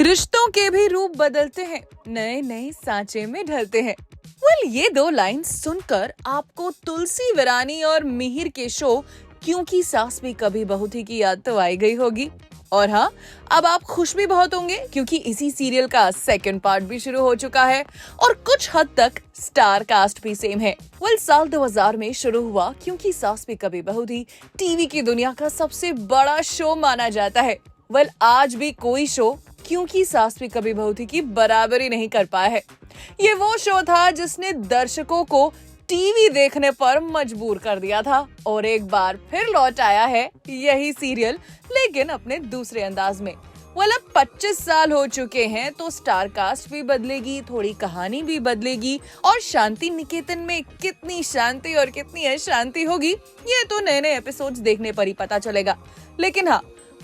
रिश्तों के भी रूप बदलते हैं, नए नए सांचे में ढलते हैं। ये दो लाइन सुनकर आपको तुलसी विरानी और मिहिर के शो क्योंकि सास भी कभी बहू थी की याद तो आई गई होगी। और हाँ, अब आप खुश भी बहुत होंगे क्योंकि इसी सीरियल का सेकंड पार्ट भी शुरू हो चुका है और कुछ हद तक स्टार कास्ट भी सेम है। साल 2000 में शुरू हुआ क्योंकि सास भी कभी बहू थी टीवी की दुनिया का सबसे बड़ा शो माना जाता है। आज भी कोई शो क्योंकि सास भी कभी बहू थी की बराबरी नहीं कर पाया है। ये वो शो था जिसने दर्शकों को टीवी देखने पर मजबूर कर दिया था और एक बार फिर लौट आया है यही सीरियल, लेकिन अपने दूसरे अंदाज में। अब 25 साल हो चुके हैं तो स्टार कास्ट भी बदलेगी, थोड़ी कहानी भी बदलेगी और शांति निकेतन में कितनी शांति और कितनी अशांति होगी ये तो नए नए एपिसोड्स देखने पर ही पता चलेगा। लेकिन हाँ,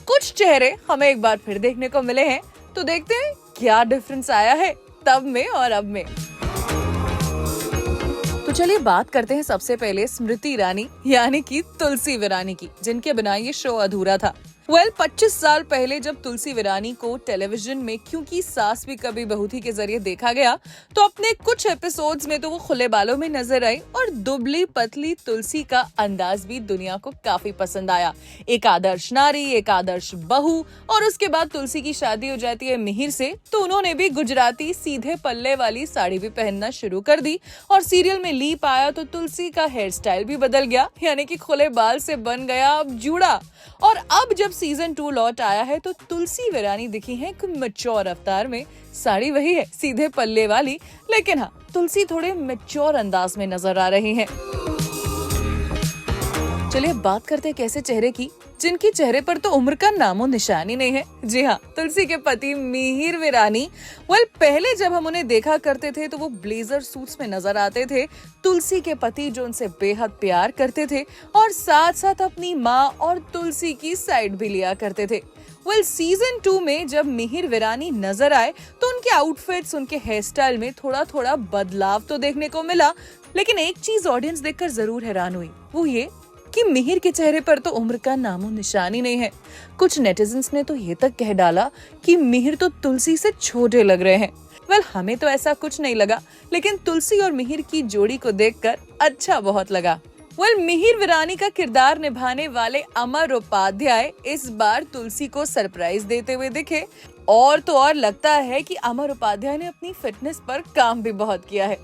कुछ चेहरे हमें एक बार फिर देखने को मिले हैं, तो देखते हैं क्या डिफरेंस आया है तब में और अब में। तो चलिए बात करते हैं सबसे पहले स्मृति ईरानी यानी कि तुलसी विरानी की, जिनके बिना ये शो अधूरा था। 25 साल पहले जब तुलसी विरानी को टेलीविजन में क्योंकि सास भी कभी बहू थी के जरिए देखा गया तो अपने कुछ एपिसोड्स में तो वो खुले बालों में नजर आई और दुबली पतली तुलसी का अंदाज भी दुनिया को काफी पसंद आया। एक आदर्श नारी, एक आदर्श बहू, और उसके बाद तुलसी की शादी हो जाती है मिहिर से, तो उन्होंने भी गुजराती सीधे पल्ले वाली साड़ी भी पहनना शुरू कर दी और सीरियल में लीप आया तो तुलसी का हेयर स्टाइल भी बदल गया, यानी कि खुले बाल से बन गया अब जूड़ा। और अब जब सीजन 2 लौट आया है तो तुलसी विरानी दिखी है एक मैच्योर अवतार में। साड़ी वही है, सीधे पल्ले वाली, लेकिन हाँ, तुलसी थोड़े मैच्योर अंदाज में नजर आ रही हैं। चलिए बात करते हैं कैसे चेहरे की जिनकी चेहरे पर तो उम्र का नामो निशान ही नहीं है। जी हाँ, तुलसी के पति मिहिर विरानी। पहले जब हम उन्हें देखा करते थे तो वो ब्लेजर सूट्स में नजर आते थे, तुलसी के पति जो उनसे बेहद प्यार करते थे और साथ साथ अपनी माँ और तुलसी की साइड भी लिया करते थे। सीजन 2 में जब मिहिर विरानी नजर आए तो उनके आउटफिट्स, उनके हेयर स्टाइल में थोड़ा थोड़ा बदलाव तो देखने को मिला, लेकिन एक चीज ऑडियंस देखकर जरूर हैरान हुई, वो ये कि मिहिर के चेहरे पर तो उम्र का नामो निशान ही नहीं है। कुछ नेटिजन्स ने तो ये तक कह डाला कि मिहिर तो तुलसी से छोटे लग रहे हैं। हमें तो ऐसा कुछ नहीं लगा, लेकिन तुलसी और मिहिर की जोड़ी को देखकर अच्छा बहुत लगा। मिहिर विरानी का किरदार निभाने वाले अमर उपाध्याय इस बार तुलसी को सरप्राइज देते हुए दिखे और तो और लगता है कि अमर उपाध्याय ने अपनी फिटनेस पर काम भी बहुत किया है।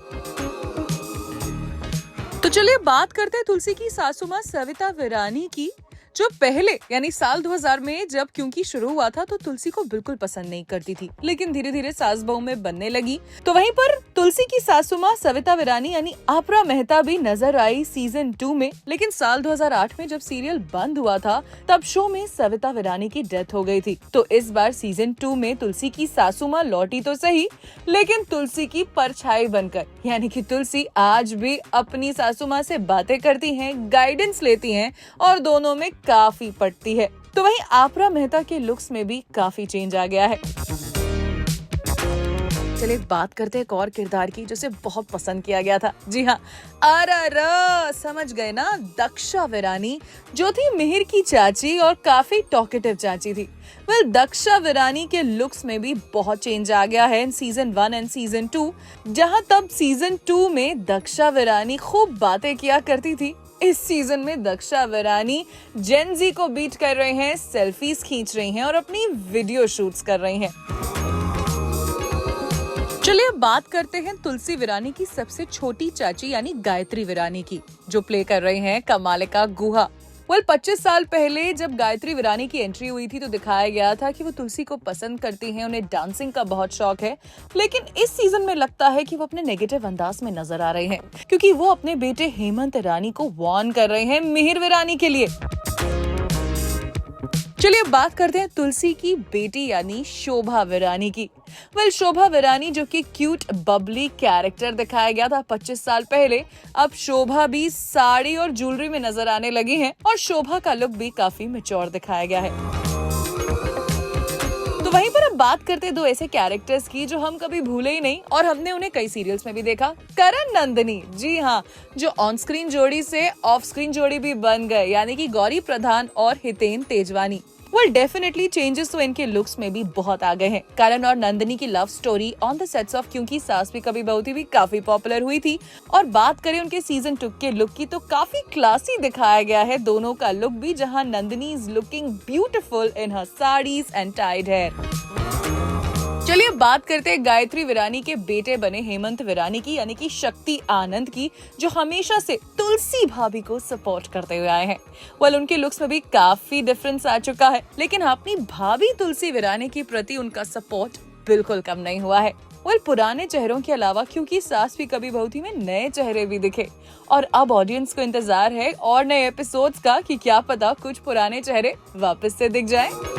तो चलिए बात करते हैं तुलसी की सासू माँ सविता विरानी की, जो पहले यानी साल 2000 में जब क्योंकि शुरू हुआ था तो तुलसी को बिल्कुल पसंद नहीं करती थी, लेकिन धीरे धीरे सास बहू में बनने लगी। तो वहीं पर तुलसी की सासू माँ सविता विरानी यानी आपरा मेहता भी नजर आई सीजन 2 में, लेकिन साल 2008 में जब सीरियल बंद हुआ था तब शो में सविता विरानी की डेथ हो गई थी। तो इस बार सीजन 2 में तुलसी की सासू माँ लौटी तो सही, लेकिन तुलसी की परछाई बनकर, यानी कि तुलसी आज भी अपनी सासू माँ से बातें करती हैं, गाइडेंस लेती हैं और दोनों में काफी पटती है। तो वहीं आपरा मेहता के लुक्स में भी काफी चेंज आ गया है। चलिए बात करते हैं एक और किरदार की जिसे बहुत पसंद किया गया था। जी हाँ, समझ गए ना, दक्षा विरानी, जो थी मिहिर की चाची और काफी टॉकेटिव चाची थी। दक्षा विरानी के लुक्स में भी बहुत चेंज आ गया है इन सीजन 1 एंड सीजन 2। जहाँ तब सीजन 2 में दक्षा विरानी खूब बातें किया करती थी, इस सीजन में दक्षा विरानी जेन जी को बीट कर रहे हैं, सेल्फीज खींच रही हैं और अपनी वीडियो शूट्स कर रही हैं। चलिए अब बात करते हैं तुलसी विरानी की सबसे छोटी चाची यानी गायत्री विरानी की, जो प्ले कर रहे हैं कमालिका गुहा। 25 साल पहले जब गायत्री विरानी की एंट्री हुई थी तो दिखाया गया था कि वो तुलसी को पसंद करती हैं, उन्हें डांसिंग का बहुत शौक है, लेकिन इस सीजन में लगता है कि वो अपने नेगेटिव अंदाज में नजर आ रहे हैं क्योंकि वो अपने बेटे हेमंत ईरानी को वार्न कर रहे हैं मिहिर विरानी के लिए। चलिए अब बात करते हैं तुलसी की बेटी यानी शोभा विरानी की। शोभा विरानी जो कि क्यूट बबली कैरेक्टर दिखाया गया था 25 साल पहले, अब शोभा भी साड़ी और ज्वेलरी में नजर आने लगी हैं और शोभा का लुक भी काफी मैच्योर दिखाया गया है। तो वहीं पर अब बात करते हैं दो ऐसे कैरेक्टर्स की जो हम कभी भूले ही नहीं और हमने उन्हें कई सीरियल्स में भी देखा। करण नंदिनी, जी हाँ, जो ऑन स्क्रीन जोड़ी से ऑफ स्क्रीन जोड़ी भी बन गए, यानी कि गौरी प्रधान और Hiten Tejwani. Well definitely changes तो इनके लुक्स में भी बहुत आ गए हैं। करण और नंदिनी की love story on the sets of क्योंकि सास भी कभी बहू थी भी काफी पॉपुलर हुई थी। और बात करें उनके सीजन 2 के लुक की तो काफी क्लासी दिखाया गया है दोनों का लुक भी, जहां Nandini is looking beautiful in her saris and tied hair. चलिए बात करते हैं गायत्री विरानी के बेटे बने हेमंत विरानी की, यानी कि शक्ति आनंद की, जो हमेशा से तुलसी भाभी को सपोर्ट करते हुए आए हैं। वेल उनके लुक्स में भी काफी डिफरेंस आ चुका है, लेकिन अपनी भाभी तुलसी विरानी के प्रति उनका सपोर्ट बिल्कुल कम नहीं हुआ है। वेल पुराने चेहरों के अलावा क्योंकि सास भी कभी बहू थी में नए चेहरे भी दिखे, और अब ऑडियंस को इंतजार है और नए एपिसोड्स का कि क्या पता कुछ पुराने चेहरे वापस से दिख जाए।